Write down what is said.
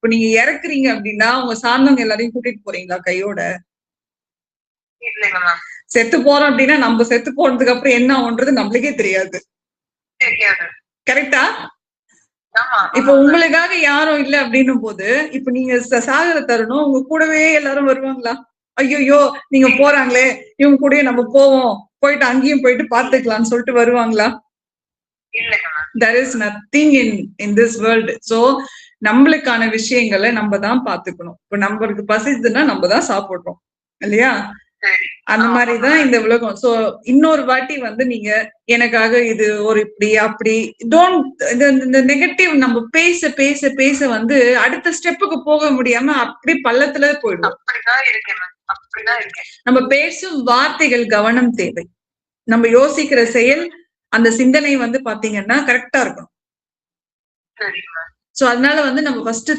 இப்ப நீங்க இறக்குறீங்க அப்படின்னா உங்க சார்ந்தவங்க எல்லாரையும் கூட்டிட்டு போறீங்களா கையோட? செத்து போறோம் அப்படின்னா நம்ம செத்து போனதுக்கு அப்புறம் என்ன ஆகுன்றது நம்மளுக்கே தெரியாது. கரெக்டா? இப்ப உங்களுக்காக யாரும் இல்ல அப்படின்னும் போது இப்ப நீங்க சாகர தருணம் உங்க கூடவே எல்லாரும் வருவாங்களா? ஐயோ நீங்க போறாங்களே இவங்க கூடயே நம்ம போவோம், போயிட்டு அங்கேயும் போயிட்டு பாத்துக்கலாம்னு சொல்லிட்டு வருவாங்களா? there is nothing in this world. so நம்மளுக்கான விஷயங்களை நம்ம தான் பாத்துக்கணும். இப்ப நம்மளுக்கு பசிச்சுதுன்னா நம்ம தான் சாப்பிடுறோம் இல்லையா? அந்த மாதிரிதான் இந்த உலகம். சோ இன்னொரு வாட்டி வந்து நீங்க எனக்காக இது ஒரு இப்படி அப்படி டோன்ட் இந்த நெகட்டிவ் நம்ம பேச பேச பேச வந்து அடுத்த ஸ்டெப்புக்கு போக முடியாம அப்படி பள்ளத்துல போயிடும். நம்ம பேசும் வார்த்தைகள் கவனம் தேவை. நம்ம யோசிக்கிற செயல் அந்த சிந்தனை வந்து பாத்தீங்கன்னா கரெக்டா இருக்கணும். சோ அதனால வந்து நம்ம ஃபர்ஸ்ட்